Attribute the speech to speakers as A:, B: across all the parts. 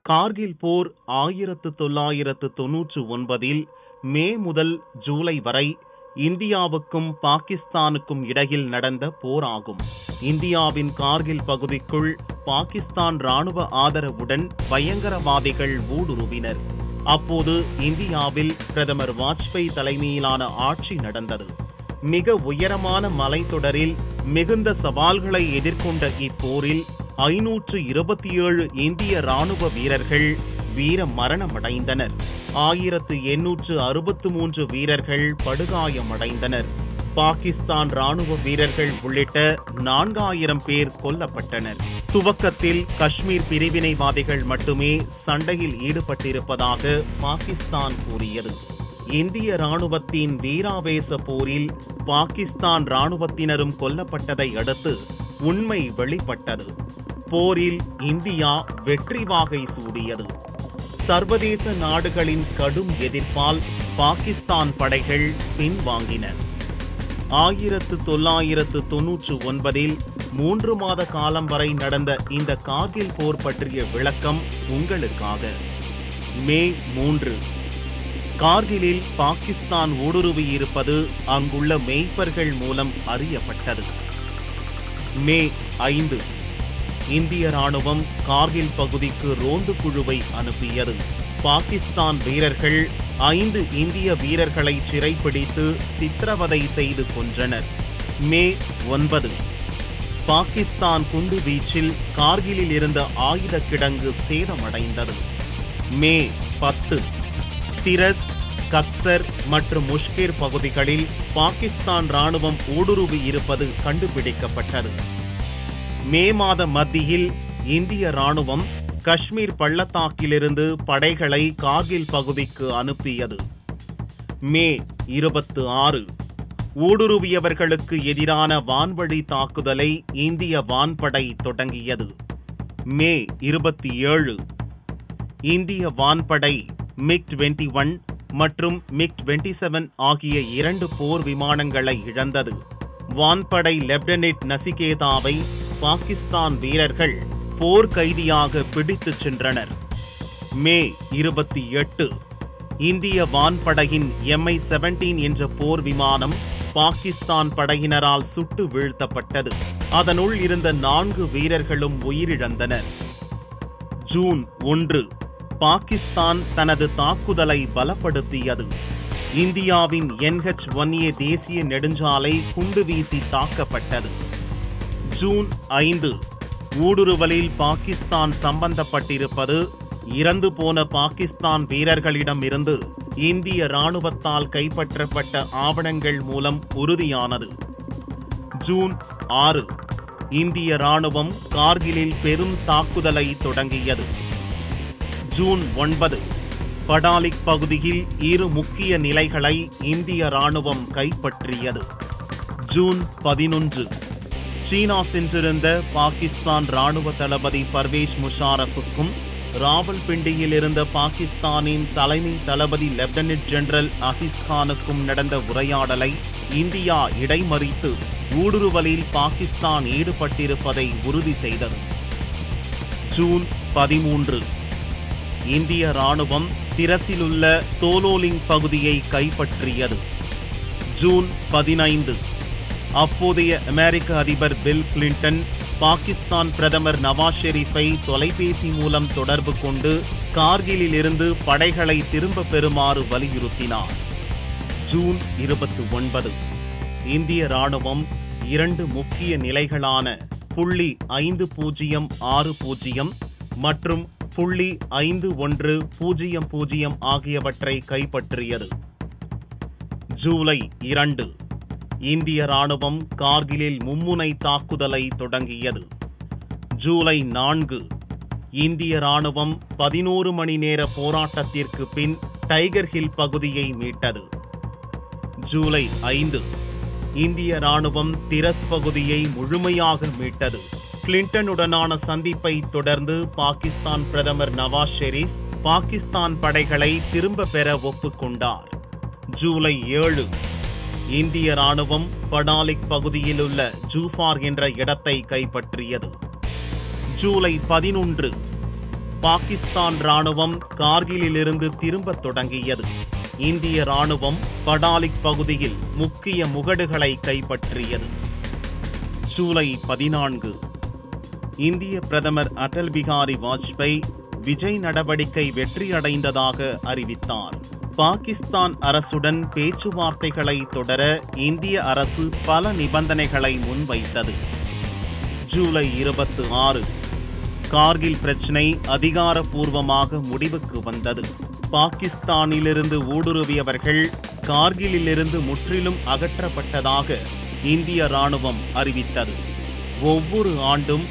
A: கார்கில் போர் 1999 மே முதல் ஜூலை வரை இந்தியாவுக்கும் பாகிஸ்தானுக்கும் இடையில் நடந்த போராகும். இந்தியாவின் கார்கில் பகுதிக்குள் பாகிஸ்தான் ராணுவ ஆதரவுடன் பயங்கரவாதிகள் ஊடுருவினர். அப்போது இந்தியாவில் பிரதமர் வாஜ்பாய் தலைமையிலான ஆட்சி நடந்தது. மிக உயரமான மலைத்தொடரில் மிகுந்த சவால்களை எதிர்கொண்ட இப்போரில் 527 இந்திய ராணுவ வீரர்கள் வீர மரணமடைந்தனர். 1863 வீரர்கள் படுகாயமடைந்தனர். பாகிஸ்தான் ராணுவ வீரர்கள் உள்ளிட்ட 4000 பேர் கொல்லப்பட்டனர். துவக்கத்தில் காஷ்மீர் பிரிவினைவாதிகள் மட்டுமே சண்டையில் ஈடுபட்டிருப்பதாக பாகிஸ்தான் கூறியது. இந்திய ராணுவத்தின் வீராவேச போரில் பாகிஸ்தான் ராணுவத்தினரும் கொல்லப்பட்டதை அடுத்து உண்மை வெளிப்பட்டது. போரில் இந்தியா வெற்றி வாகை சூடியது. சர்வதேச நாடுகளின் கடும் எதிர்ப்பால் பாகிஸ்தான் படைகள் பின்வாங்கின. 1999 3 மாத காலம் வரை நடந்த இந்த கார்கில் போர் பற்றிய விளக்கம் உங்களுக்காக. மே 3 கார்கிலில் பாகிஸ்தான் ஊடுருவியிருப்பது அங்குள்ள மேய்ப்பர்கள் மூலம் அறியப்பட்டது. மே 5 இந்திய ராணுவம் கார்கில் பகுதிக்கு ரோந்து குழுவை அனுப்பியது. பாகிஸ்தான் வீரர்கள் 5 இந்திய வீரர்களை சிறைப்பிடித்து சித்திரவதை செய்து கொன்றனர். மே 9 பாகிஸ்தான் குண்டு வீச்சில் கார்கிலில் இருந்த ஆயுத கிடங்கு சேதமடைந்தது. மே 10 திரஸ், கக்சர் மற்றும் முஷ்கிர் பகுதிகளில் பாகிஸ்தான் ராணுவம் ஊடுருவி இருப்பது கண்டுபிடிக்கப்பட்டது. மே மாத மத்தியில் இந்திய ராணுவம் காஷ்மீர் பள்ளத்தாக்கிலிருந்து படைகளை கார்கில் பகுதிக்கு அனுப்பியது. மே 26 ஊடுருவியவர்களுக்கு எதிரான வான்வழி தாக்குதலை இந்திய வான்படை தொடங்கியது. மே 27 இந்திய வான்படை MiG-21 மற்றும் MiG-27 ஆகிய 2 போர் விமானங்களை இழந்தது. வான்படை லெப்டினன்ட் நசிகேதாவை பாகிஸ்தான் வீரர்கள் போர் கைதியாக பிடித்துச் சென்றனர். மே 28 இந்திய வான்படையின் Mi-17 என்ற போர் விமானம் பாகிஸ்தான் படையினரால் சுட்டு வீழ்த்தப்பட்டது. அதனுள் இருந்த 4 வீரர்களும் உயிரிழந்தனர். ஜூன் 1 பாகிஸ்தான் தனது தாக்குதலை பலப்படுத்தியது. இந்தியாவின் NH-1A தேசிய நெடுஞ்சாலை குண்டு வீசி தாக்கப்பட்டது. ஜூன் 5 ஊடுருவலில் பாகிஸ்தான் சம்பந்தப்பட்டிருப்பது இறந்து போன பாகிஸ்தான் வீரர்களிடம் இருந்து இந்திய ராணுவத்தால் கைப்பற்றப்பட்ட ஆவணங்கள் மூலம் உறுதியானது. ஜூன் 6 இந்திய ராணுவம் கார்கிலில் பெரும் தாக்குதலை தொடங்கியது. ஜூன் 9 படாலிக் பகுதியில் 2 முக்கிய நிலைகளை இந்திய ராணுவம் கைப்பற்றியது. ஜூன் 11 சீனா சென்றிருந்த பாகிஸ்தான் ராணுவ தளபதி பர்வேஸ் முஷாரஃபுக்கும் ராவல்பிண்டியில் இருந்த பாகிஸ்தானின் தலைமை தளபதி லெப்டினன்ட் ஜெனரல் அசீஸ் கானுக்கும் நடந்த உரையாடலை இந்தியா இடைமறித்து ஊடுருவலில் பாகிஸ்தான் ஈடுபட்டிருப்பதை உறுதி செய்தது. ஜூன் 13 இந்திய ராணுவம் திரசிலுள்ள தோலோலிங் பகுதியை கைப்பற்றியது. ஜூன் 15 அப்போதைய அமெரிக்க அதிபர் பில் கிளின்டன் பாகிஸ்தான் பிரதமர் நவாஸ் ஷெரீஃபை தொலைபேசி மூலம் தொடர்பு கொண்டு கார்கிலில் இருந்து படைகளை திரும்ப பெறுமாறு வலியுறுத்தினார். ஜூன் 29 இந்திய ராணுவம் 2 முக்கிய நிலைகளான .5060 மற்றும் .5100 ஆகியவற்றை கைப்பற்றியது. ஜூலை 2 இந்திய ராணுவம் கார்கிலில் மும்முனை தாக்குதலை தொடங்கியது. ஜூலை 4 இந்திய ராணுவம் 11 மணி நேர போராட்டத்திற்கு பின் டைகர் ஹில் பகுதியை மீட்டது. ஜூலை 5 இந்திய ராணுவம் திரஸ் பகுதியை முழுமையாக மீட்டது. கிளின்டனுடனான சந்திப்பை தொடர்ந்து பாகிஸ்தான் பிரதமர் நவாஸ் ஷெரீப் பாகிஸ்தான் படைகளை திரும்ப பெற ஒப்புக்கொண்டார். ஜூலை 7 இந்திய ராணுவம் படாலிக் பகுதியில் உள்ள ஜூஃபார் என்ற இடத்தை கைப்பற்றியது. ஜூலை 11 பாகிஸ்தான் ராணுவம் கார்கிலிலிருந்து திரும்பத் தொடங்கியது. இந்திய ராணுவம் படாலிக் பகுதியில் முக்கிய முகடுகளை கைப்பற்றியது. ஜூலை 14 இந்திய பிரதமர் அடல் பிகாரி வாஜ்பாய் விஜய் நடவடிக்கை வெற்றியடைந்ததாக அறிவித்தார். பாகிஸ்தான் அரசுடன் பேச்சுவார்த்தைகளை தொடர இந்திய அரசு பல நிபந்தனைகளை முன்வைத்தது. ஜூலை 26 கார்கில் பிரச்சினை அதிகாரப்பூர்வமாக முடிவுக்கு வந்தது. பாகிஸ்தானிலிருந்து ஊடுருவியவர்கள் கார்கிலிலிருந்து முற்றிலும் அகற்றப்பட்டதாக இந்திய ராணுவம் அறிவித்தது. ஒவ்வொரு ஆண்டும்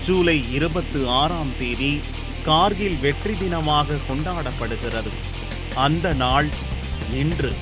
A: ஜூலை 26ஆம் தேதி கார்கில் வெற்றி தினமாக கொண்டாடப்படுகிறது. அந்த நாள் இன்று.